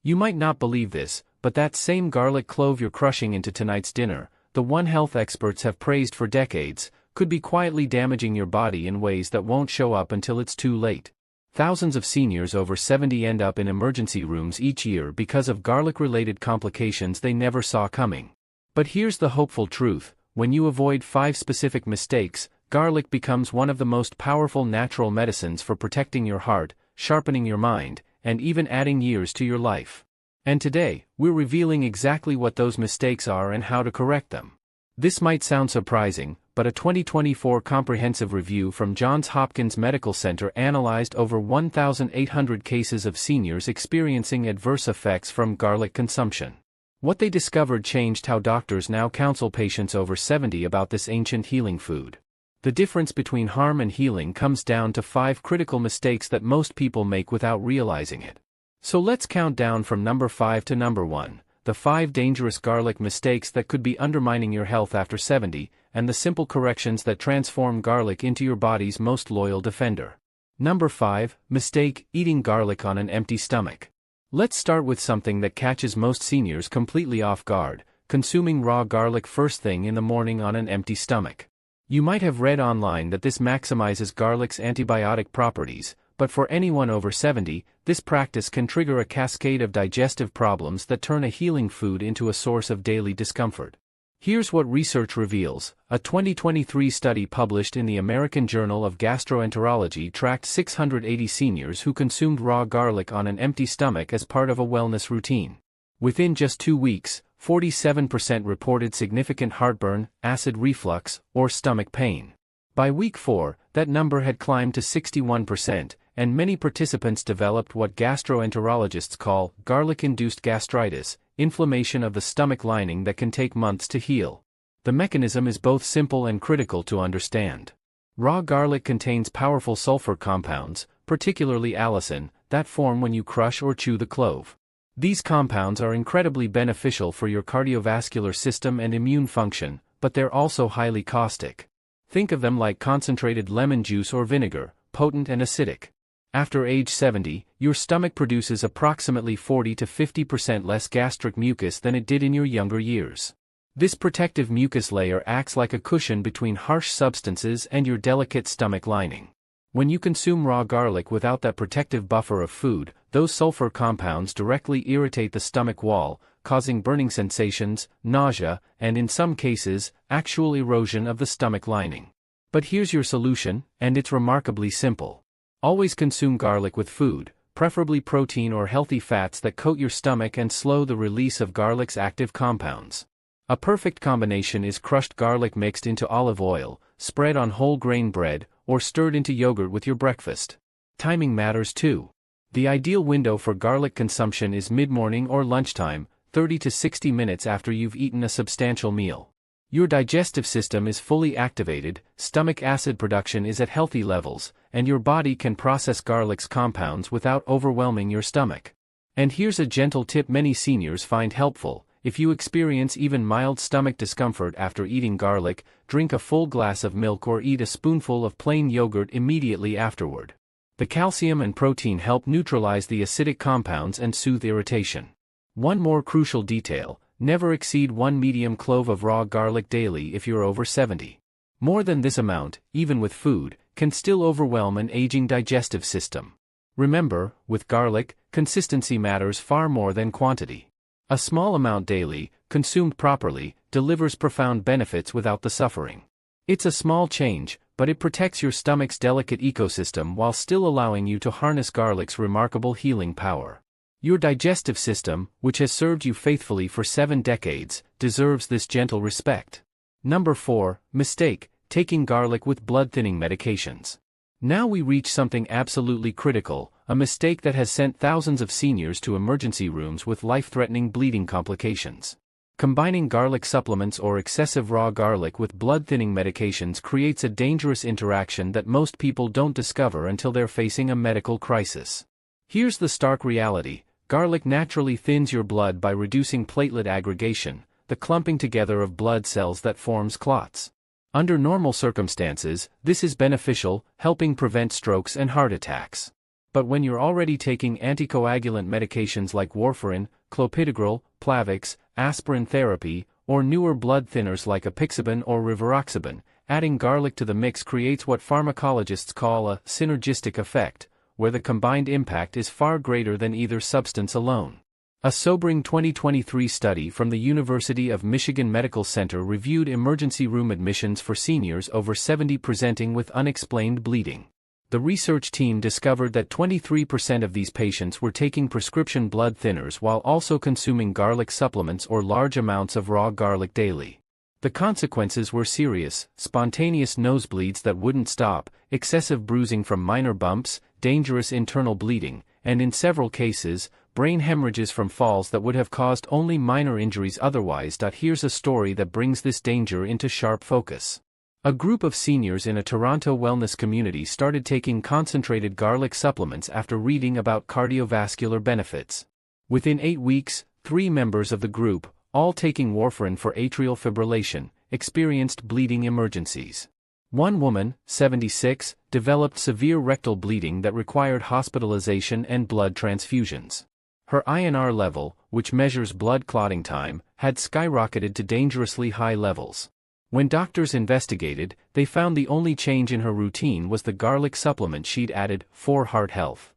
You might not believe this, but that same garlic clove you're crushing into tonight's dinner, the one health experts have praised for decades, could be quietly damaging your body in ways that won't show up until it's too late. Thousands of seniors over 70 end up in emergency rooms each year because of garlic-related complications they never saw coming. But here's the hopeful truth: when you avoid 5 specific mistakes, garlic becomes one of the most powerful natural medicines for protecting your heart, sharpening your mind, and even adding years to your life. And today, we're revealing exactly what those mistakes are and how to correct them. This might sound surprising, but a 2024 comprehensive review from Johns Hopkins Medical Center analyzed over 1,800 cases of seniors experiencing adverse effects from garlic consumption. What they discovered changed how doctors now counsel patients over 70 about this ancient healing food. The difference between harm and healing comes down to 5 critical mistakes that most people make without realizing it. So let's count down from number 5 to number 1. The 5 dangerous garlic mistakes that could be undermining your health after 70, and the simple corrections that transform garlic into your body's most loyal defender. Number 5. Mistake: eating garlic on an empty stomach. Let's start with something that catches most seniors completely off guard: consuming raw garlic first thing in the morning on an empty stomach. You might have read online that this maximizes garlic's antibiotic properties, but for anyone over 70, this practice can trigger a cascade of digestive problems that turn a healing food into a source of daily discomfort. Here's what research reveals. A 2023 study published in the American Journal of Gastroenterology tracked 680 seniors who consumed raw garlic on an empty stomach as part of a wellness routine. Within just 2 weeks, 47% reported significant heartburn, acid reflux, or stomach pain. By week 4, that number had climbed to 61%, and many participants developed what gastroenterologists call garlic-induced gastritis, inflammation of the stomach lining that can take months to heal. The mechanism is both simple and critical to understand. Raw garlic contains powerful sulfur compounds, particularly allicin, that form when you crush or chew the clove. These compounds are incredibly beneficial for your cardiovascular system and immune function, but they're also highly caustic. Think of them like concentrated lemon juice or vinegar, potent and acidic. After age 70, your stomach produces approximately 40 to 50% less gastric mucus than it did in your younger years. This protective mucus layer acts like a cushion between harsh substances and your delicate stomach lining. When you consume raw garlic without that protective buffer of food, those sulfur compounds directly irritate the stomach wall, causing burning sensations, nausea, and in some cases, actual erosion of the stomach lining. But here's your solution, and it's remarkably simple. Always consume garlic with food, preferably protein or healthy fats that coat your stomach and slow the release of garlic's active compounds. A perfect combination is crushed garlic mixed into olive oil, spread on whole grain bread, or stirred into yogurt with your breakfast. Timing matters too. The ideal window for garlic consumption is mid-morning or lunchtime, 30 to 60 minutes after you've eaten a substantial meal. Your digestive system is fully activated, stomach acid production is at healthy levels, and your body can process garlic's compounds without overwhelming your stomach. And here's a gentle tip many seniors find helpful: if you experience even mild stomach discomfort after eating garlic, drink a full glass of milk or eat a spoonful of plain yogurt immediately afterward. The calcium and protein help neutralize the acidic compounds and soothe irritation. One more crucial detail: never exceed 1 medium clove of raw garlic daily if you're over 70. More than this amount, even with food, can still overwhelm an aging digestive system. Remember, with garlic, consistency matters far more than quantity. A small amount daily, consumed properly, delivers profound benefits without the suffering. It's a small change, but it protects your stomach's delicate ecosystem while still allowing you to harness garlic's remarkable healing power. Your digestive system, which has served you faithfully for 7 decades, deserves this gentle respect. Number 4. Mistake: taking garlic with blood-thinning medications. Now we reach something absolutely critical, a mistake that has sent thousands of seniors to emergency rooms with life-threatening bleeding complications. Combining garlic supplements or excessive raw garlic with blood-thinning medications creates a dangerous interaction that most people don't discover until they're facing a medical crisis. Here's the stark reality: garlic naturally thins your blood by reducing platelet aggregation, the clumping together of blood cells that forms clots. Under normal circumstances, this is beneficial, helping prevent strokes and heart attacks. But when you're already taking anticoagulant medications like warfarin, clopidogrel, Plavix, aspirin therapy, or newer blood thinners like apixaban or rivaroxaban, adding garlic to the mix creates what pharmacologists call a synergistic effect, where the combined impact is far greater than either substance alone. A sobering 2023 study from the University of Michigan Medical Center reviewed emergency room admissions for seniors over 70 presenting with unexplained bleeding. The research team discovered that 23% of these patients were taking prescription blood thinners while also consuming garlic supplements or large amounts of raw garlic daily. The consequences were serious: spontaneous nosebleeds that wouldn't stop, excessive bruising from minor bumps, dangerous internal bleeding, and in several cases, brain hemorrhages from falls that would have caused only minor injuries otherwise. Here's a story that brings this danger into sharp focus. A group of seniors in a Toronto wellness community started taking concentrated garlic supplements after reading about cardiovascular benefits. Within 8 weeks, 3 members of the group, all taking warfarin for atrial fibrillation, experienced bleeding emergencies. One woman, 76, developed severe rectal bleeding that required hospitalization and blood transfusions. Her INR level, which measures blood clotting time, had skyrocketed to dangerously high levels. When doctors investigated, they found the only change in her routine was the garlic supplement she'd added for heart health.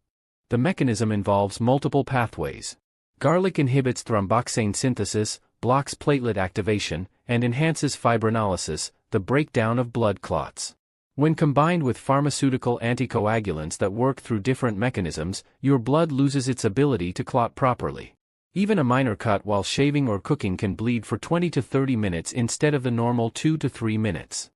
The mechanism involves multiple pathways. Garlic inhibits thromboxane synthesis, blocks platelet activation, and enhances fibrinolysis, the breakdown of blood clots. When combined with pharmaceutical anticoagulants that work through different mechanisms, your blood loses its ability to clot properly. Even a minor cut while shaving or cooking can bleed for 20 to 30 minutes instead of the normal 2 to 3 minutes.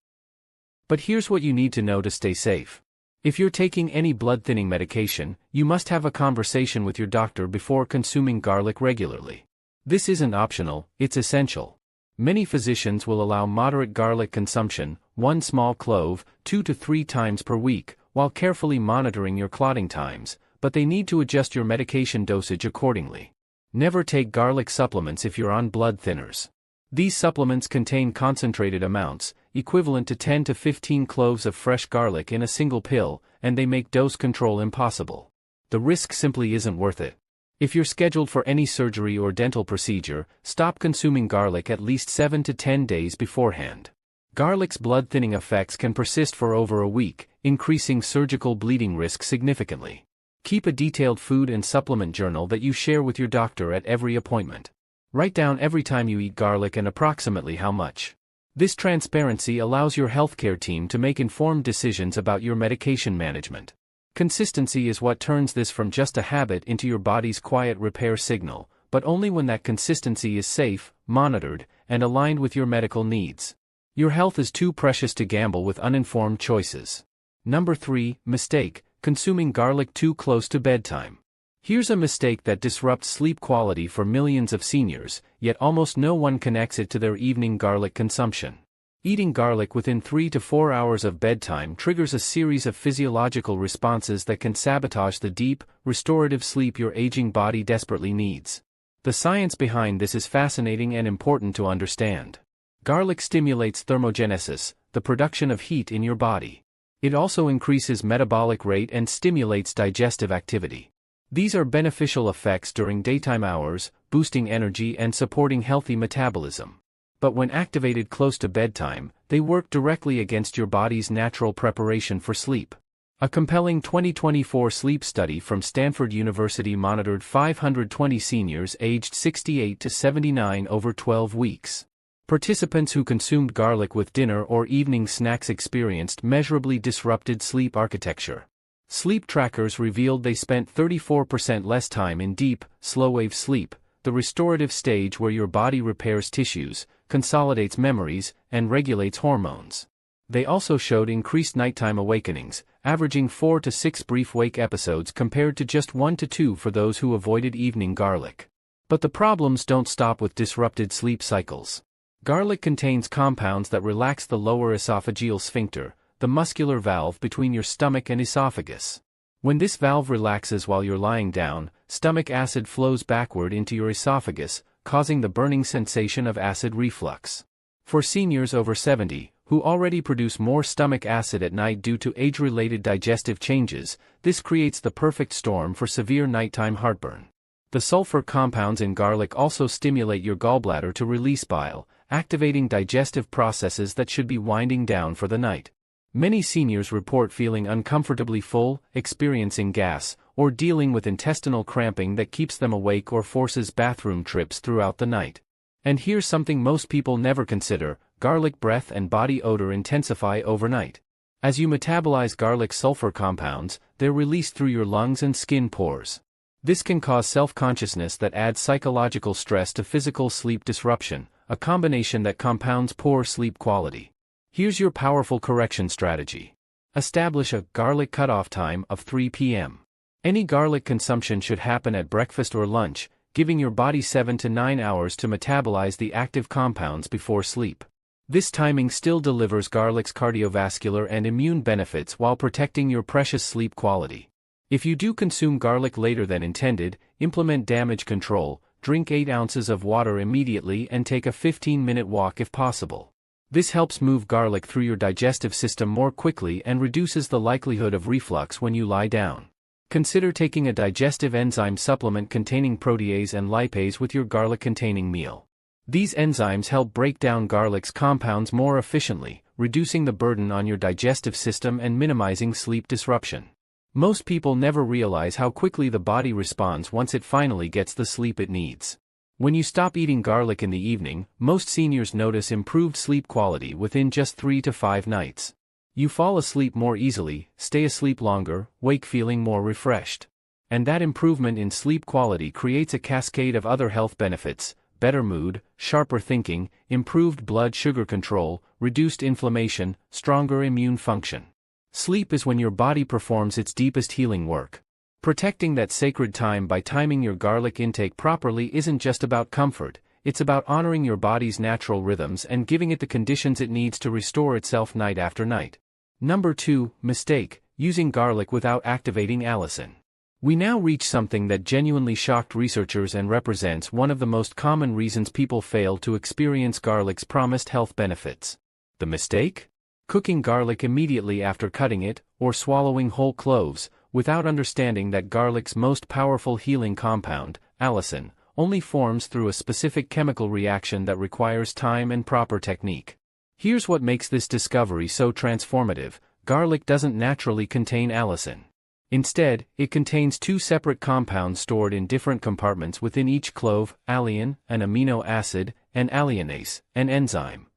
But here's what you need to know to stay safe. If you're taking any blood-thinning medication, you must have a conversation with your doctor before consuming garlic regularly. This isn't optional, it's essential. Many physicians will allow moderate garlic consumption, 1 small clove, 2 to 3 times per week, while carefully monitoring your clotting times, but they need to adjust your medication dosage accordingly. Never take garlic supplements if you're on blood thinners. These supplements contain concentrated amounts, equivalent to 10 to 15 cloves of fresh garlic in a single pill, and they make dose control impossible. The risk simply isn't worth it. If you're scheduled for any surgery or dental procedure, stop consuming garlic at least 7 to 10 days beforehand. Garlic's blood-thinning effects can persist for over a week, increasing surgical bleeding risk significantly. Keep a detailed food and supplement journal that you share with your doctor at every appointment. Write down every time you eat garlic and approximately how much. This transparency allows your healthcare team to make informed decisions about your medication management. Consistency is what turns this from just a habit into your body's quiet repair signal, but only when that consistency is safe, monitored, and aligned with your medical needs. Your health is too precious to gamble with uninformed choices. Number 3, mistake: consuming garlic too close to bedtime. Here's a mistake that disrupts sleep quality for millions of seniors, yet almost no one connects it to their evening garlic consumption. Eating garlic within 3 to 4 hours of bedtime triggers a series of physiological responses that can sabotage the deep, restorative sleep your aging body desperately needs. The science behind this is fascinating and important to understand. Garlic stimulates thermogenesis, the production of heat in your body. It also increases metabolic rate and stimulates digestive activity. These are beneficial effects during daytime hours, boosting energy and supporting healthy metabolism. But when activated close to bedtime, they work directly against your body's natural preparation for sleep. A compelling 2024 sleep study from Stanford University monitored 520 seniors aged 68 to 79 over 12 weeks. Participants who consumed garlic with dinner or evening snacks experienced measurably disrupted sleep architecture. Sleep trackers revealed they spent 34% less time in deep, slow-wave sleep, the restorative stage where your body repairs tissues, consolidates memories, and regulates hormones. They also showed increased nighttime awakenings, averaging 4 to 6 brief wake episodes compared to just 1 to 2 for those who avoided evening garlic. But the problems don't stop with disrupted sleep cycles. Garlic contains compounds that relax the lower esophageal sphincter, the muscular valve between your stomach and esophagus. When this valve relaxes while you're lying down, stomach acid flows backward into your esophagus, causing the burning sensation of acid reflux. For seniors over 70, who already produce more stomach acid at night due to age-related digestive changes. This creates the perfect storm for severe nighttime heartburn. The sulfur compounds in garlic also stimulate your gallbladder to release bile, activating digestive processes that should be winding down for the night. Many seniors report feeling uncomfortably full, experiencing gas, or dealing with intestinal cramping that keeps them awake or forces bathroom trips throughout the night. And here's something most people never consider: garlic breath and body odor intensify overnight. As you metabolize garlic's sulfur compounds, they're released through your lungs and skin pores. This can cause self-consciousness that adds psychological stress to physical sleep disruption, a combination that compounds poor sleep quality. Here's your powerful correction strategy. Establish a garlic cutoff time of 3 p.m. Any garlic consumption should happen at breakfast or lunch, giving your body 7 to 9 hours to metabolize the active compounds before sleep. This timing still delivers garlic's cardiovascular and immune benefits while protecting your precious sleep quality. If you do consume garlic later than intended, implement damage control, drink 8 ounces of water immediately and take a 15-minute walk if possible. This helps move garlic through your digestive system more quickly and reduces the likelihood of reflux when you lie down. Consider taking a digestive enzyme supplement containing protease and lipase with your garlic-containing meal. These enzymes help break down garlic's compounds more efficiently, reducing the burden on your digestive system and minimizing sleep disruption. Most people never realize how quickly the body responds once it finally gets the sleep it needs. When you stop eating garlic in the evening, most seniors notice improved sleep quality within just 3 to 5 nights. You fall asleep more easily, stay asleep longer, wake feeling more refreshed. And that improvement in sleep quality creates a cascade of other health benefits: better mood, sharper thinking, improved blood sugar control, reduced inflammation, stronger immune function. Sleep is when your body performs its deepest healing work. Protecting that sacred time by timing your garlic intake properly isn't just about comfort, it's about honoring your body's natural rhythms and giving it the conditions it needs to restore itself night after night. Number 2, mistake: using garlic without activating allicin. We now reach something that genuinely shocked researchers and represents one of the most common reasons people fail to experience garlic's promised health benefits. The mistake? Cooking garlic immediately after cutting it, or swallowing whole cloves, without understanding that garlic's most powerful healing compound, allicin, only forms through a specific chemical reaction that requires time and proper technique. Here's what makes this discovery so transformative: garlic doesn't naturally contain allicin. Instead, it contains 2 separate compounds stored in different compartments within each clove: alliin, an amino acid, and alliinase, an enzyme.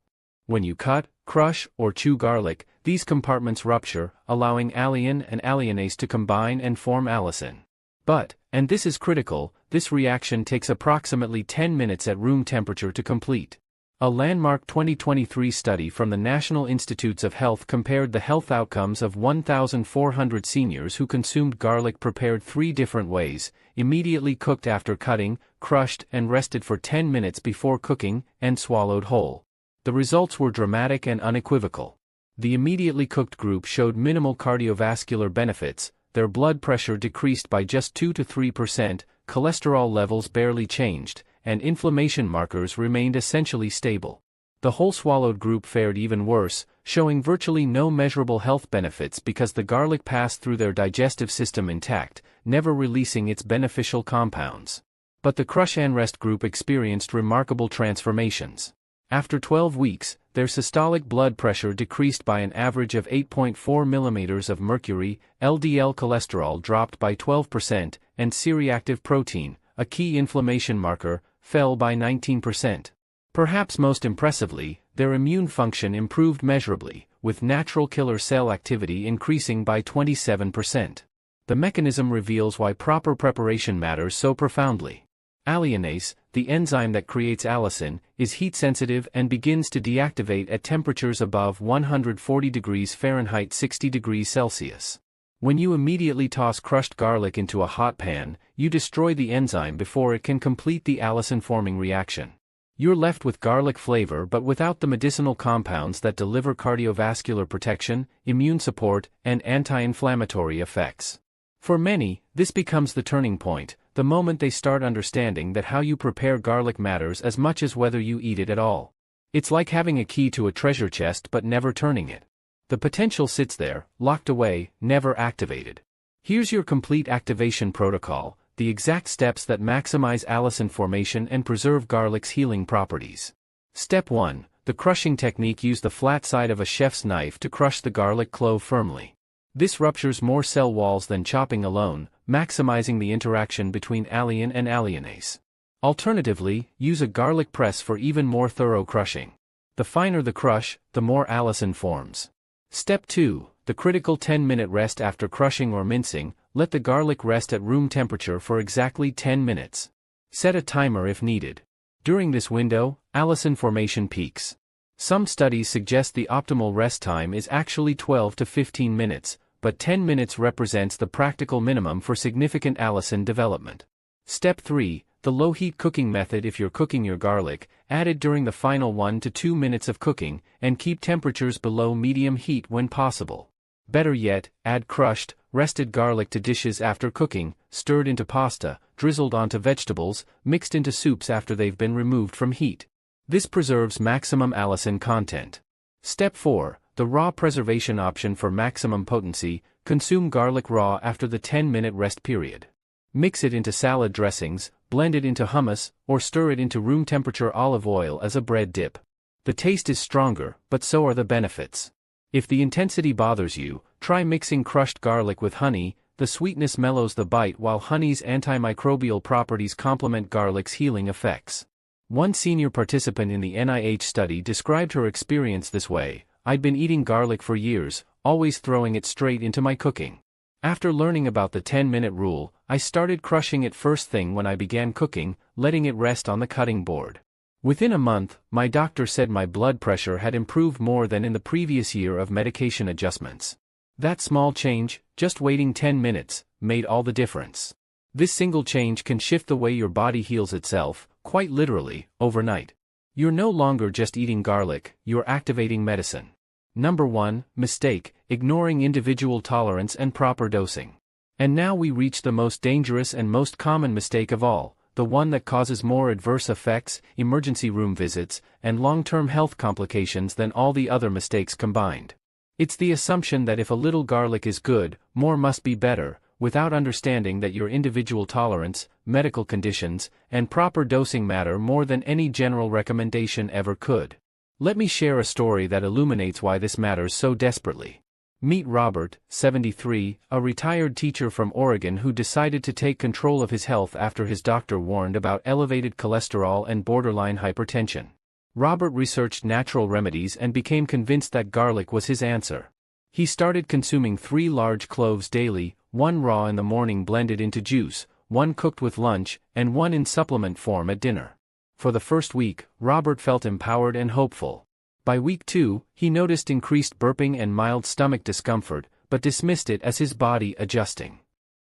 When you cut, crush, or chew garlic, these compartments rupture, allowing alliin and alliinase to combine and form allicin. But, and this is critical, this reaction takes approximately 10 minutes at room temperature to complete. A landmark 2023 study from the National Institutes of Health compared the health outcomes of 1,400 seniors who consumed garlic prepared 3 different ways: immediately cooked after cutting, crushed and rested for 10 minutes before cooking, and swallowed whole. The results were dramatic and unequivocal. The immediately cooked group showed minimal cardiovascular benefits: their blood pressure decreased by just 2 to 3%, cholesterol levels barely changed, and inflammation markers remained essentially stable. The whole swallowed group fared even worse, showing virtually no measurable health benefits because the garlic passed through their digestive system intact, never releasing its beneficial compounds. But the crush and rest group experienced remarkable transformations. After 12 weeks, their systolic blood pressure decreased by an average of 8.4 millimeters of mercury, LDL cholesterol dropped by 12%, and C-reactive protein, a key inflammation marker, fell by 19%. Perhaps most impressively, their immune function improved measurably, with natural killer cell activity increasing by 27%. The mechanism reveals why proper preparation matters so profoundly. Alliinase, the enzyme that creates allicin, is heat-sensitive and begins to deactivate at temperatures above 140 degrees Fahrenheit 60 degrees Celsius. When you immediately toss crushed garlic into a hot pan, you destroy the enzyme before it can complete the allicin-forming reaction. You're left with garlic flavor but without the medicinal compounds that deliver cardiovascular protection, immune support, and anti-inflammatory effects. For many, this becomes the turning point, the moment they start understanding that how you prepare garlic matters as much as whether you eat it at all. It's like having a key to a treasure chest but never turning it. The potential sits there, locked away, never activated. Here's your complete activation protocol, the exact steps that maximize allicin formation and preserve garlic's healing properties. Step 1. The crushing technique. Use the flat side of a chef's knife to crush the garlic clove firmly. This ruptures more cell walls than chopping alone, maximizing the interaction between alliin and alliinase. Alternatively, use a garlic press for even more thorough crushing. The finer the crush, the more allicin forms. Step 2. The critical 10-minute rest. After crushing or mincing, let the garlic rest at room temperature for exactly 10 minutes. Set a timer if needed. During this window, allicin formation peaks. Some studies suggest the optimal rest time is actually 12 to 15 minutes, but 10 minutes represents the practical minimum for significant allicin development. Step 3. The low-heat cooking method. If you're cooking your garlic, add it during the final 1 to 2 minutes of cooking, and keep temperatures below medium heat when possible. Better yet, add crushed, rested garlic to dishes after cooking, stirred into pasta, drizzled onto vegetables, mixed into soups after they've been removed from heat. This preserves maximum allicin content. Step 4. The raw preservation option for maximum potency. Consume garlic raw after the 10-minute rest period. Mix it into salad dressings, blend it into hummus, or stir it into room temperature olive oil as a bread dip. The taste is stronger, but so are the benefits. If the intensity bothers you, try mixing crushed garlic with honey. The sweetness mellows the bite while honey's antimicrobial properties complement garlic's healing effects. One senior participant in the NIH study described her experience this way: "I'd been eating garlic for years, always throwing it straight into my cooking. After learning about the 10-minute rule, I started crushing it first thing when I began cooking, letting it rest on the cutting board. Within a month, my doctor said my blood pressure had improved more than in the previous year of medication adjustments. That small change, just waiting 10 minutes, made all the difference. This single change can shift the way your body heals itself, quite literally, overnight. You're no longer just eating garlic, you're activating medicine." Number 1. Mistake: ignoring individual tolerance and proper dosing. And now we reach the most dangerous and most common mistake of all, the one that causes more adverse effects, emergency room visits, and long-term health complications than all the other mistakes combined. It's the assumption that if a little garlic is good, more must be better, without understanding that your individual tolerance, medical conditions, and proper dosing matter more than any general recommendation ever could. Let me share a story that illuminates why this matters so desperately. Meet Robert, 73, a retired teacher from Oregon who decided to take control of his health after his doctor warned about elevated cholesterol and borderline hypertension. Robert researched natural remedies and became convinced that garlic was his answer. He started consuming 3 large cloves daily, 1 raw in the morning blended into juice, 1 cooked with lunch, and 1 in supplement form at dinner. For the first week, Robert felt empowered and hopeful. By week 2, he noticed increased burping and mild stomach discomfort, but dismissed it as his body adjusting.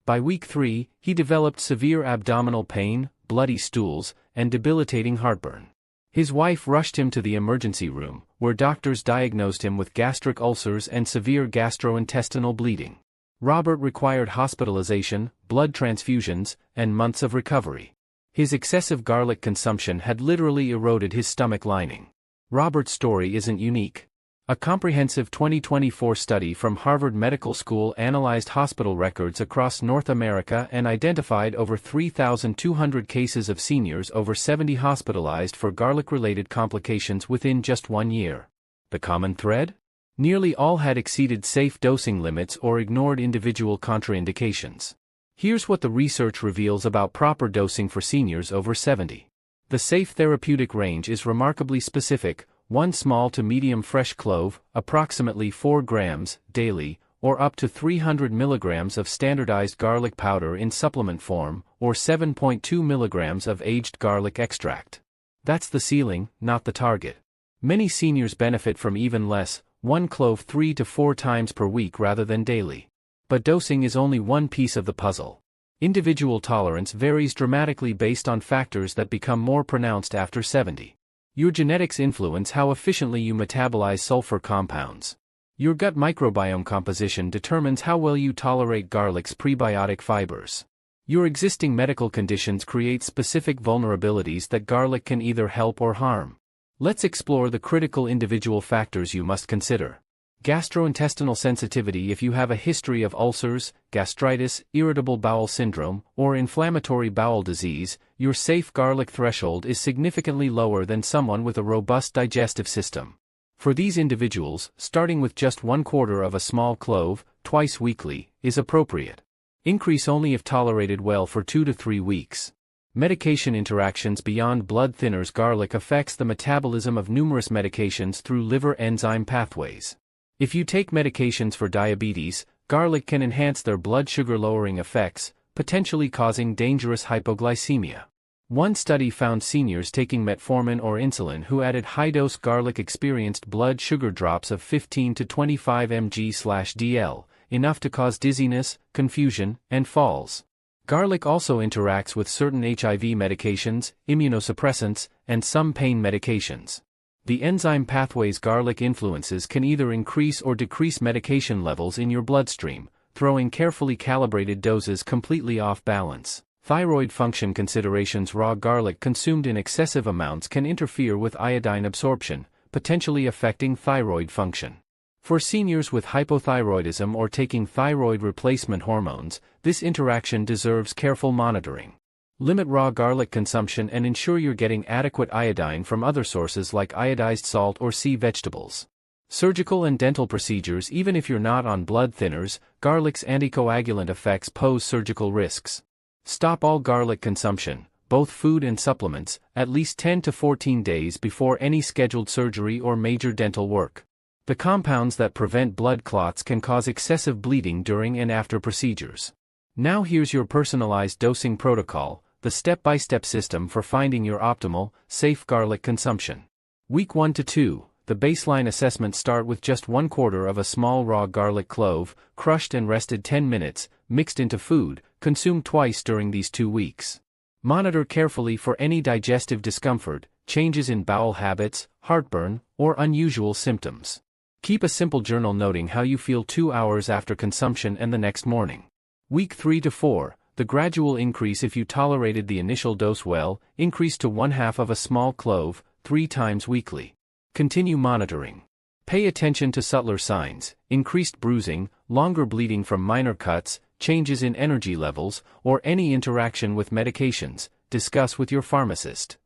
By week 3, he developed severe abdominal pain, bloody stools, and debilitating heartburn. His wife rushed him to the emergency room, where doctors diagnosed him with gastric ulcers and severe gastrointestinal bleeding. Robert required hospitalization, blood transfusions, and months of recovery. His excessive garlic consumption had literally eroded his stomach lining. Robert's story isn't unique. A comprehensive 2024 study from Harvard Medical School analyzed hospital records across North America and identified over 3,200 cases of seniors over 70 hospitalized for garlic-related complications within just 1 year. The common thread? Nearly all had exceeded safe dosing limits or ignored individual contraindications. Here's what the research reveals about proper dosing for seniors over 70. The safe therapeutic range is remarkably specific: 1 small to medium fresh clove, approximately 4 grams, daily, or up to 300 milligrams of standardized garlic powder in supplement form, or 7.2 milligrams of aged garlic extract. That's the ceiling, not the target. Many seniors benefit from even less, 1 clove 3 to 4 times per week rather than daily. But dosing is only one piece of the puzzle. Individual tolerance varies dramatically based on factors that become more pronounced after 70. Your genetics influence how efficiently you metabolize sulfur compounds. Your gut microbiome composition determines how well you tolerate garlic's prebiotic fibers. Your existing medical conditions create specific vulnerabilities that garlic can either help or harm. Let's explore the critical individual factors you must consider. Gastrointestinal sensitivity. If you have a history of ulcers, gastritis, irritable bowel syndrome, or inflammatory bowel disease, your safe garlic threshold is significantly lower than someone with a robust digestive system. For these individuals, starting with just 1/4 of a small clove, twice weekly, is appropriate. Increase only if tolerated well for 2 to 3 weeks. Medication interactions. Beyond blood thinners, garlic affects the metabolism of numerous medications through liver enzyme pathways. If you take medications for diabetes, garlic can enhance their blood sugar lowering effects, potentially causing dangerous hypoglycemia. One study found seniors taking metformin or insulin who added high-dose garlic experienced blood sugar drops of 15 to 25 mg/dl, enough to cause dizziness, confusion, and falls. Garlic also interacts with certain HIV medications, immunosuppressants, and some pain medications. The enzyme pathways garlic influences can either increase or decrease medication levels in your bloodstream, throwing carefully calibrated doses completely off balance. Thyroid function considerations. Raw garlic consumed in excessive amounts can interfere with iodine absorption, potentially affecting thyroid function. For seniors with hypothyroidism or taking thyroid replacement hormones, this interaction deserves careful monitoring. Limit raw garlic consumption and ensure you're getting adequate iodine from other sources like iodized salt or sea vegetables. Surgical and dental procedures. Even if you're not on blood thinners, garlic's anticoagulant effects pose surgical risks. Stop all garlic consumption, both food and supplements, at least 10 to 14 days before any scheduled surgery or major dental work. The compounds that prevent blood clots can cause excessive bleeding during and after procedures. Now here's your personalized dosing protocol, the step-by-step system for finding your optimal, safe garlic consumption. Week 1 to 2, the baseline assessment. Start with just 1/4 of a small raw garlic clove, crushed and rested 10 minutes, mixed into food, consumed twice during these 2 weeks. Monitor carefully for any digestive discomfort, changes in bowel habits, heartburn, or unusual symptoms. Keep a simple journal noting how you feel 2 hours after consumption and the next morning. Week 3 to 4, the gradual increase. If you tolerated the initial dose well, increase to 1/2 of a small clove, 3 times weekly. Continue monitoring. Pay attention to subtler signs, increased bruising, longer bleeding from minor cuts, changes in energy levels, or any interaction with medications. Discuss with your pharmacist.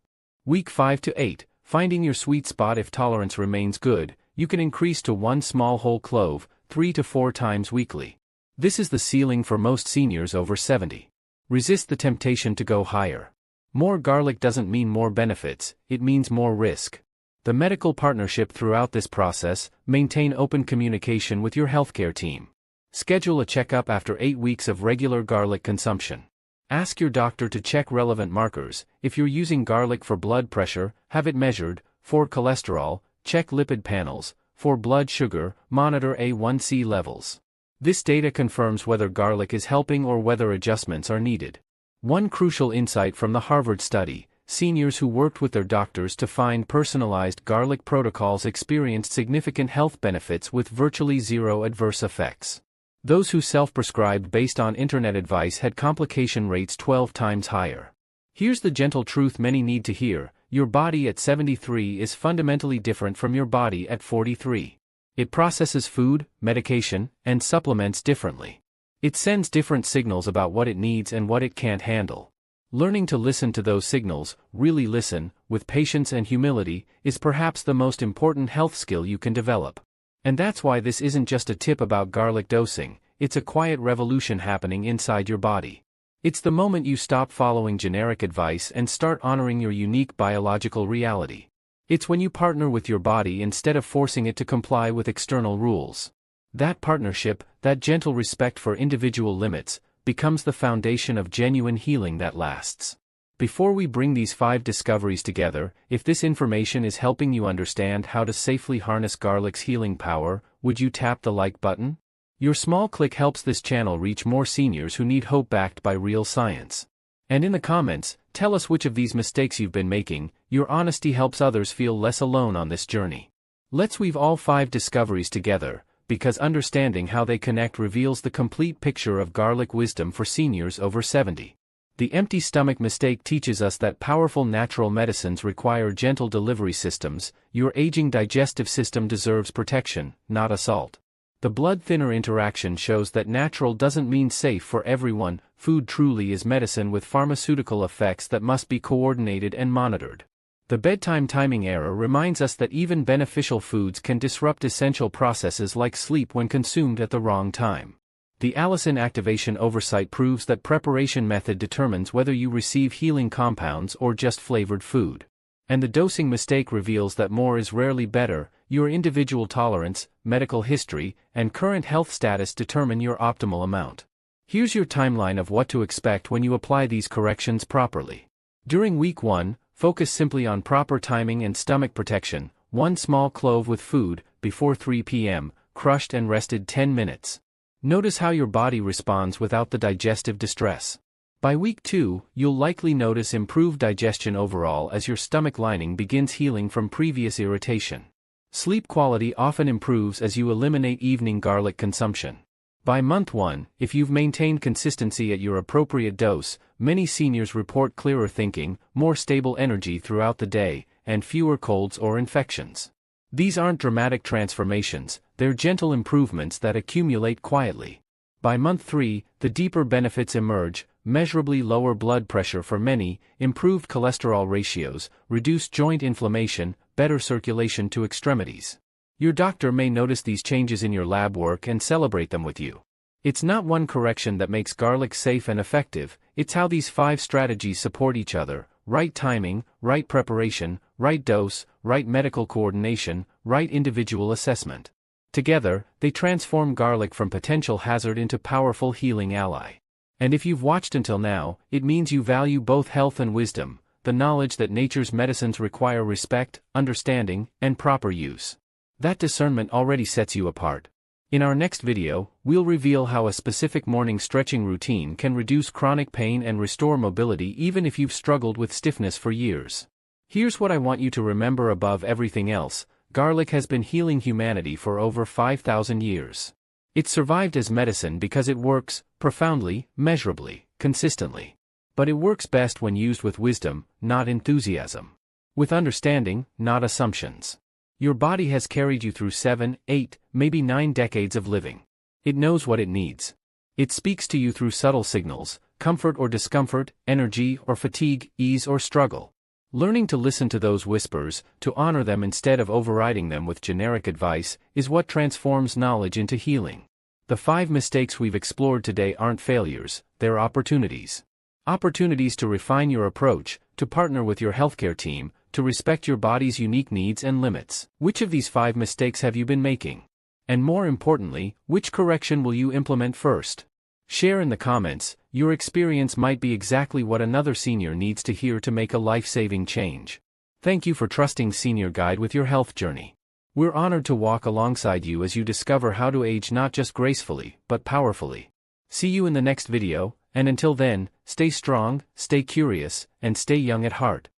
Week 5 to 8, finding your sweet spot. If tolerance remains good, you can increase to 1 small whole clove, 3 to 4 times weekly. This is the ceiling for most seniors over 70. Resist the temptation to go higher. More garlic doesn't mean more benefits, it means more risk. The medical partnership. Throughout this process, maintain open communication with your healthcare team. Schedule a checkup after 8 weeks of regular garlic consumption. Ask your doctor to check relevant markers. If you're using garlic for blood pressure, have it measured. For cholesterol, check lipid panels. For blood sugar, monitor A1C levels. This data confirms whether garlic is helping or whether adjustments are needed. One crucial insight from the Harvard study: seniors who worked with their doctors to find personalized garlic protocols experienced significant health benefits with virtually zero adverse effects. Those who self-prescribed based on internet advice had complication rates 12 times higher. Here's the gentle truth many need to hear: your body at 73 is fundamentally different from your body at 43. It processes food, medication, and supplements differently. It sends different signals about what it needs and what it can't handle. Learning to listen to those signals, really listen, with patience and humility, is perhaps the most important health skill you can develop. And that's why this isn't just a tip about garlic dosing, it's a quiet revolution happening inside your body. It's the moment you stop following generic advice and start honoring your unique biological reality. It's when you partner with your body instead of forcing it to comply with external rules. That partnership, that gentle respect for individual limits, becomes the foundation of genuine healing that lasts. Before we bring these 5 discoveries together, if this information is helping you understand how to safely harness garlic's healing power, would you tap the like button? Your small click helps this channel reach more seniors who need hope backed by real science. And in the comments, tell us which of these mistakes you've been making. Your honesty helps others feel less alone on this journey. Let's weave all 5 discoveries together, because understanding how they connect reveals the complete picture of garlic wisdom for seniors over 70. The empty stomach mistake teaches us that powerful natural medicines require gentle delivery systems. Your aging digestive system deserves protection, not assault. The blood thinner interaction shows that natural doesn't mean safe for everyone. Food truly is medicine with pharmaceutical effects that must be coordinated and monitored. The bedtime timing error reminds us that even beneficial foods can disrupt essential processes like sleep when consumed at the wrong time. The allicin activation oversight proves that preparation method determines whether you receive healing compounds or just flavored food. And the dosing mistake reveals that more is rarely better. Your individual tolerance, medical history, and current health status determine your optimal amount. Here's your timeline of what to expect when you apply these corrections properly. During week 1, focus simply on proper timing and stomach protection. 1 small clove with food, before 3 p.m., crushed and rested 10 minutes. Notice how your body responds without the digestive distress. By week 2, you'll likely notice improved digestion overall as your stomach lining begins healing from previous irritation. Sleep quality often improves as you eliminate evening garlic consumption. By month 1, if you've maintained consistency at your appropriate dose, many seniors report clearer thinking, more stable energy throughout the day, and fewer colds or infections. These aren't dramatic transformations, they're gentle improvements that accumulate quietly. By month 3, the deeper benefits emerge: measurably lower blood pressure for many, improved cholesterol ratios, reduced joint inflammation, better circulation to extremities. Your doctor may notice these changes in your lab work and celebrate them with you. It's not one correction that makes garlic safe and effective, it's how these 5 strategies support each other: right timing, right preparation, right dose, right medical coordination, right individual assessment. Together, they transform garlic from potential hazard into powerful healing ally. And if you've watched until now, it means you value both health and wisdom, the knowledge that nature's medicines require respect, understanding, and proper use. That discernment already sets you apart. In our next video, we'll reveal how a specific morning stretching routine can reduce chronic pain and restore mobility even if you've struggled with stiffness for years. Here's what I want you to remember above everything else: garlic has been healing humanity for over 5,000 years. It survived as medicine because it works, profoundly, measurably, consistently. But it works best when used with wisdom, not enthusiasm. With understanding, not assumptions. Your body has carried you through 7, 8, maybe 9 decades of living. It knows what it needs. It speaks to you through subtle signals: comfort or discomfort, energy or fatigue, ease or struggle. Learning to listen to those whispers, to honor them instead of overriding them with generic advice, is what transforms knowledge into healing. The 5 mistakes we've explored today aren't failures, they're opportunities. Opportunities to refine your approach, to partner with your healthcare team, to respect your body's unique needs and limits. Which of these 5 mistakes have you been making? And more importantly, which correction will you implement first? Share in the comments. Your experience might be exactly what another senior needs to hear to make a life-saving change. Thank you for trusting Senior Guide with your health journey. We're honored to walk alongside you as you discover how to age not just gracefully, but powerfully. See you in the next video, and until then, stay strong, stay curious, and stay young at heart.